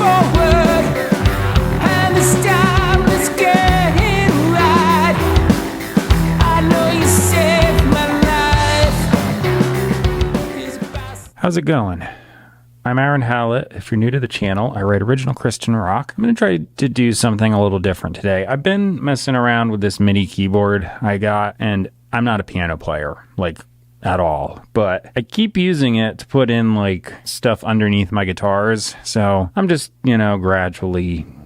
forward, and the style is getting right. I know you saved my life. How's it going? I'm Aaron Hallett. If you're new to the channel, I write original Christian rock. I'm going to try to do something a little different today. I've been messing around with this MIDI keyboard I got, and I'm not a piano player, like, at all. But I keep using it to put in, like, stuff underneath my guitars. So I'm just,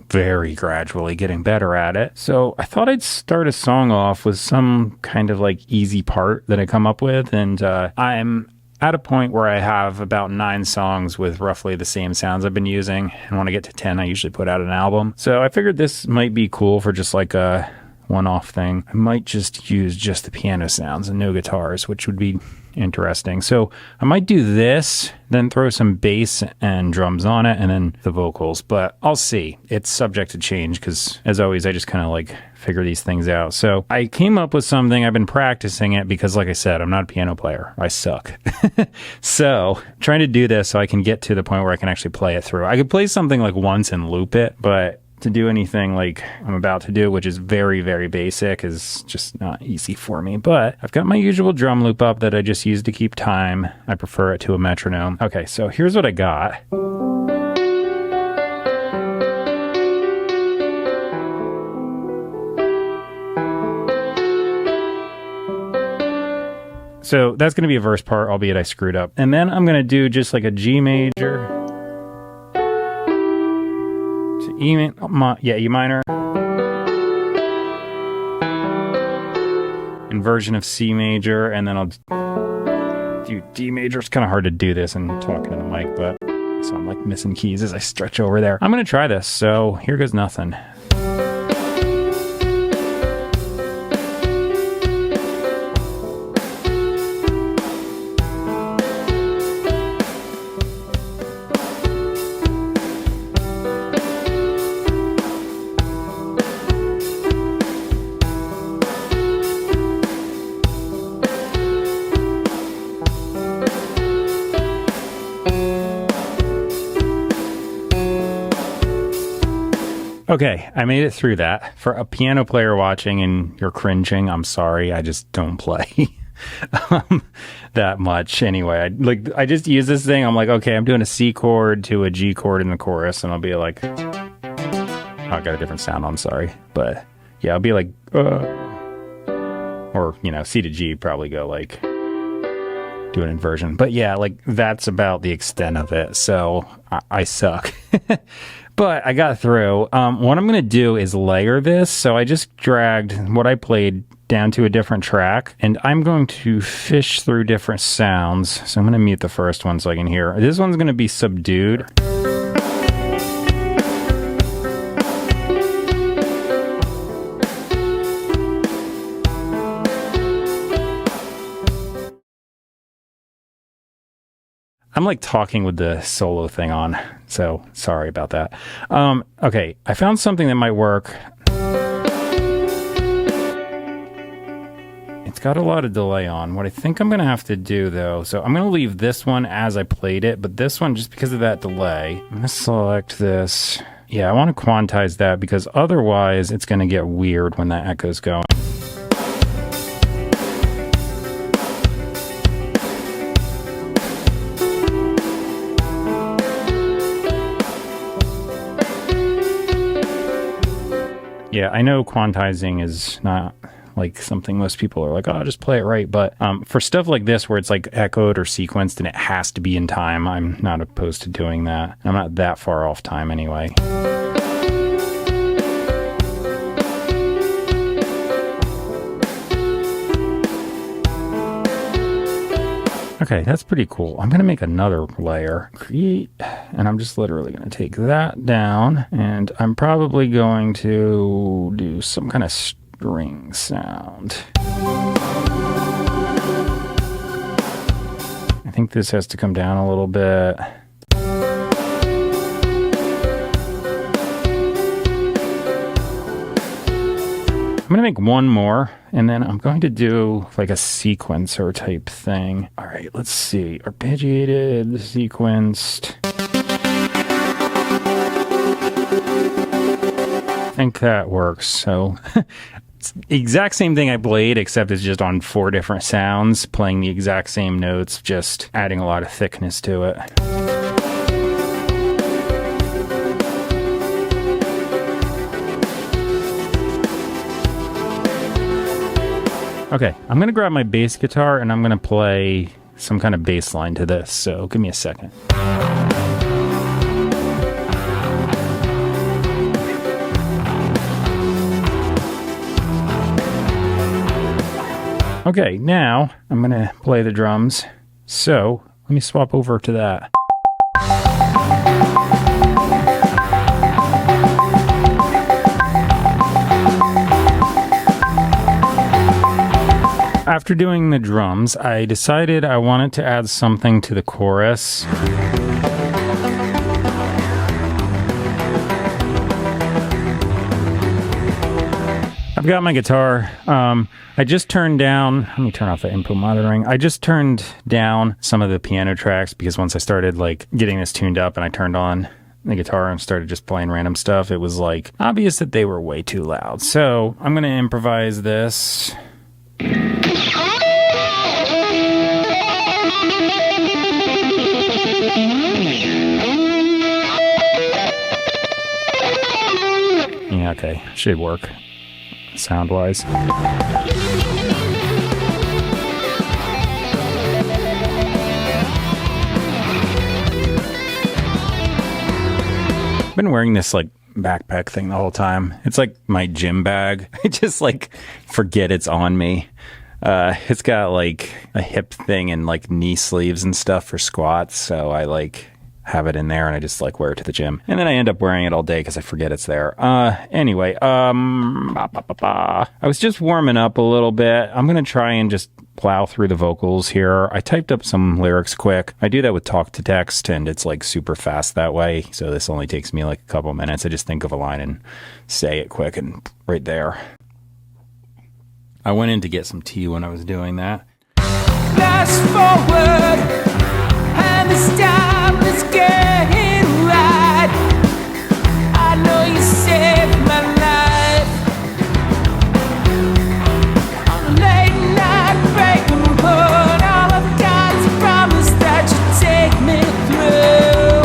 very gradually getting better at it. So I thought I'd start a song off with some kind of, like, easy part that I come up with. And I'm at a point where I have about 9 songs with roughly the same sounds I've been using. And when I get to 10, I usually put out an album. So I figured this might be cool for just like a one-off thing. I might just use just the piano sounds and no guitars, which would be interesting. So I might do this, then throw some bass and drums on it, and then the vocals. But I'll see. It's subject to change because, as always, I just kind of like figure these things out. So I came up with something. I've been practicing it because, like I said, I'm not a piano player. I suck. So trying to do this so I can get to the point where I can actually play it through. I could play something like once and loop it, but to do anything like I'm about to do, which is very, very basic, is just not easy for me. But I've got my usual drum loop up that I just use to keep time. I prefer it to a metronome. Okay, so here's what I got. So that's going to be a verse part, albeit I screwed up. And then I'm going to do just like a G major. E minor, inversion of C major, and then I'll do D major. It's kind of hard to do this and talking to the mic, but so I'm like missing keys as I stretch over there. I'm gonna try this, so here goes nothing. Okay, I made it through that. For a piano player watching and you're cringing, I'm sorry. I just don't play that much. Anyway, I just use this thing. I'm like, okay, I'm doing a C chord to a G chord in the chorus, and I'll be like, oh, I got a different sound. I'm sorry. But yeah, I'll be like, or, C to G, probably go like, do an inversion. But yeah, like that's about the extent of it. So I suck. But I got through. What I'm going to do is layer this. So I just dragged what I played down to a different track, and I'm going to fish through different sounds. So I'm going to mute the first one so I can hear. This one's going to be subdued. I'm like talking with the solo thing on, so sorry about that. Okay, I found something that might work. It's got a lot of delay on. What I think I'm going to have to do, though, so I'm going to leave this one as I played it, but this one, just because of that delay, I'm going to select this. Yeah, I want to quantize that because otherwise it's going to get weird when that echo's going. Yeah, I know quantizing is not like something most people are like, oh, just play it right. But for stuff like this where it's like echoed or sequenced and it has to be in time, I'm not opposed to doing that. I'm not that far off time anyway. Okay, that's pretty cool. I'm going to make another layer. Create, and I'm just literally going to take that down, and I'm probably going to do some kind of string sound. I think this has to come down a little bit. I'm going to make one more, and then I'm going to do like a sequencer type thing. All right, let's see. Arpeggiated, sequenced. think that works. So it's the exact same thing I played, except it's just on 4 different sounds, playing the exact same notes, just adding a lot of thickness to it. Okay, I'm going to grab my bass guitar and I'm going to play some kind of bass line to this, so give me a second. Okay, now I'm going to play the drums, so let me swap over to that. After doing the drums, I decided I wanted to add something to the chorus. I've got my guitar. I just turned down, let me turn off the input monitoring. I just turned down some of the piano tracks because once I started like getting this tuned up and I turned on the guitar and started just playing random stuff, it was like obvious that they were way too loud. So I'm going to improvise this. Yeah, okay, should work sound-wise. I've been wearing this like backpack thing the whole time. It's like my gym bag. I just like forget it's on me. It's got like a hip thing and like knee sleeves and stuff for squats, so I like have it in there and I just like wear it to the gym. And then I end up wearing it all day because I forget it's there. Anyway, I was just warming up a little bit. I'm going to try and just plow through the vocals here. I typed up some lyrics quick. I do that with talk to text and it's like super fast that way. So this only takes me like a couple minutes. I just think of a line and say it quick and right there. I went in to get some tea when I was doing that. Fast forward, and this time is getting right. I know you saved my life on a late night breaking point. All I've got is a promise that you take me through.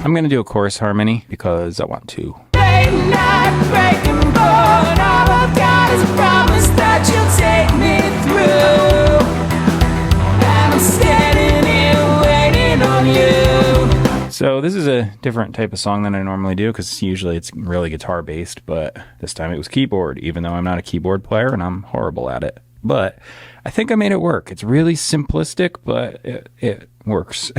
I'm going to do a chorus harmony because I want to. Late night breaking point. All I've got is a promise that you'll take me through. And I'm standing here waiting on you. So this is a different type of song than I normally do because usually it's really guitar based, but this time it was keyboard, even though I'm not a keyboard player and I'm horrible at it. But I think I made it work. It's really simplistic, but it works.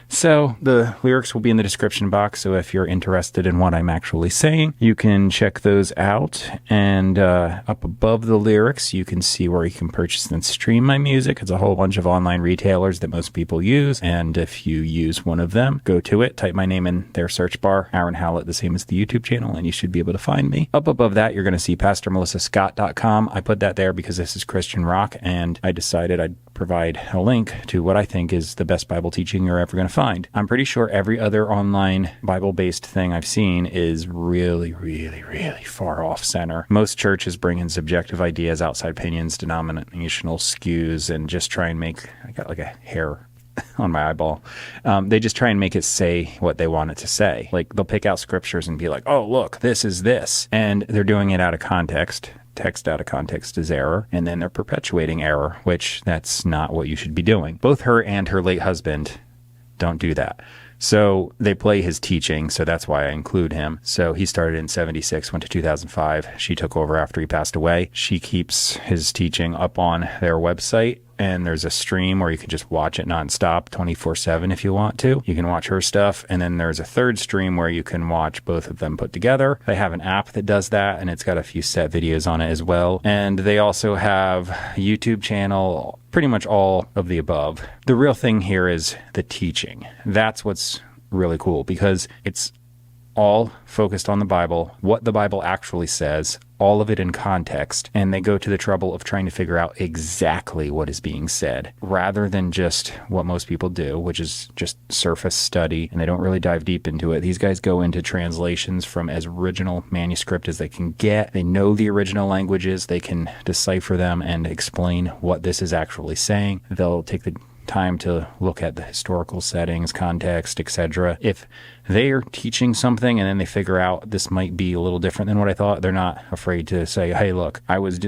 So the lyrics will be in the description box, so if you're interested in what I'm actually saying, you can check those out. And up above the lyrics, you can see where you can purchase and stream my music. It's a whole bunch of online retailers that most people use, and if you use one of them, go to it, type my name in their search bar, Aaron Hallett, the same as the YouTube channel, and you should be able to find me. Up above that, you're going to see PastorMelissaScott.com. I put that there because this is Christian rock, and I decided I'd provide a link to what I think is the best Bible teaching you're ever going to find. I'm pretty sure every other online Bible-based thing I've seen is really, really, really far off center. Most churches bring in subjective ideas, outside opinions, denominational skews, and just try and make, I got like a hair on my eyeball. They just try and make it say what they want it to say. Like they'll pick out scriptures and be like, oh, look, this is this. And they're doing it out of context. Text out of context is error, and then they're perpetuating error, which that's not what you should be doing. Both her and her late husband don't do that. So they play his teaching, so that's why I include him. So he started in 76, went to 2005. She took over after he passed away. She keeps his teaching up on their website, and there's a stream where you can just watch it nonstop, 24/7 if you want to. You can watch her stuff, and then there's a third stream where you can watch both of them put together. They have an app that does that, and it's got a few set videos on it as well. And they also have a YouTube channel, pretty much all of the above. The real thing here is the teaching. That's what's really cool because it's all focused on the Bible, what the Bible actually says, all of it in context, and they go to the trouble of trying to figure out exactly what is being said, rather than just what most people do, which is just surface study, and they don't really dive deep into it. These guys go into translations from as original manuscript as they can get. They know the original languages. They can decipher them and explain what this is actually saying. They'll take the time to look at the historical settings, context, etc. If they are teaching something and then they figure out this might be a little different than what I thought, they're not afraid to say, hey, look, I was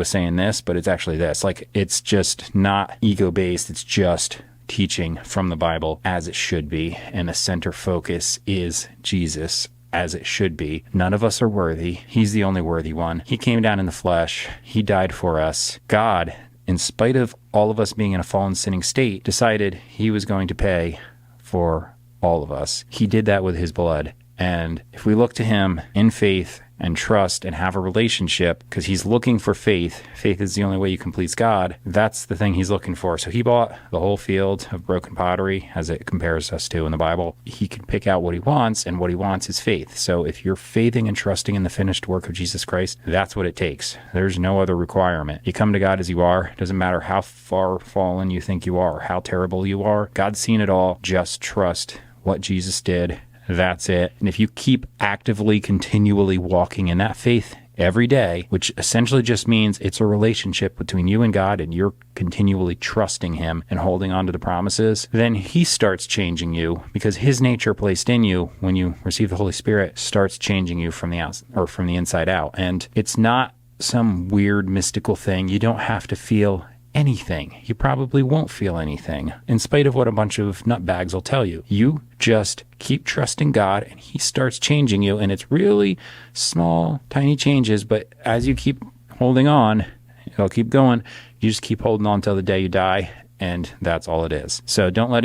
saying this, but it's actually this. Like, it's just not ego-based. It's just teaching from the Bible as it should be. And the center focus is Jesus, as it should be. None of us are worthy. He's the only worthy one. He came down in the flesh. He died for us. God, in spite of all of us being in a fallen, sinning state, decided he was going to pay for all of us. He did that with his blood. And if we look to him in faith and trust and have a relationship, because he's looking for faith. Faith is the only way you can please God. That's the thing he's looking for. So he bought the whole field of broken pottery, as it compares us to in the Bible. He can pick out what he wants, and what he wants is faith. So if you're faithing and trusting in the finished work of Jesus Christ, that's what it takes. There's no other requirement. You come to God as you are. Doesn't matter how far fallen you think you are, how terrible you are. God's seen it all. Just trust what Jesus did. That's it. And if you keep actively, continually walking in that faith every day, which essentially just means it's a relationship between you and God, and you're continually trusting him and holding on to the promises, then he starts changing you, because his nature placed in you when you receive the Holy Spirit starts changing you from the outside, or from the inside out. And it's not some weird mystical thing. You don't have to feel anything. You probably won't feel anything, in spite of what a bunch of nutbags will tell you. You just keep trusting God, and he starts changing you, and it's really small, tiny changes, but as you keep holding on, it'll keep going. You just keep holding on till the day you die, and that's all it is. So don't let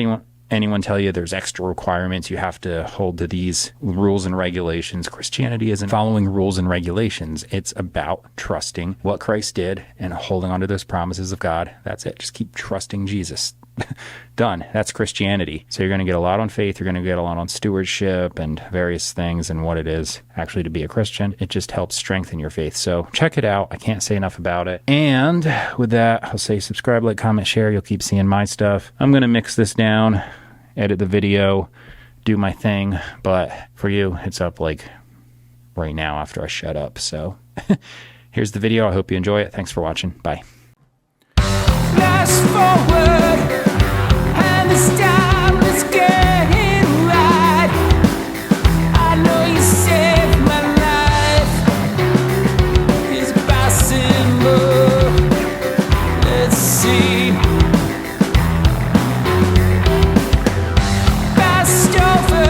anyone tell you there's extra requirements. You have to hold to these rules and regulations. Christianity isn't following rules and regulations. It's about trusting what Christ did and holding on to those promises of God. That's it. Just keep trusting Jesus. Done. That's Christianity. So you're going to get a lot on faith. You're going to get a lot on stewardship and various things and what it is actually to be a Christian. It just helps strengthen your faith. So check it out. I can't say enough about it. And with that, I'll say subscribe, like, comment, share. You'll keep seeing my stuff. I'm going to mix this down, edit the video, do my thing. But for you, it's up like right now after I shut up. So here's the video. I hope you enjoy it. Thanks for watching. Bye. Flash forward, and this time let's get it right. I know you saved my life. It's possible. Let's see. Passed over,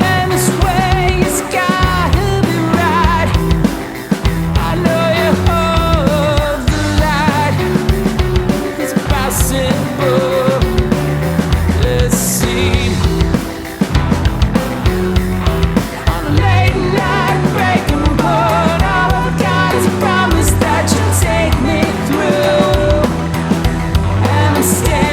and this way it's gotta be right. I know you hold the light. It's possible. Let's see. On a late night breaking point, all I've got is a promise that you'll take me through. And I'm standing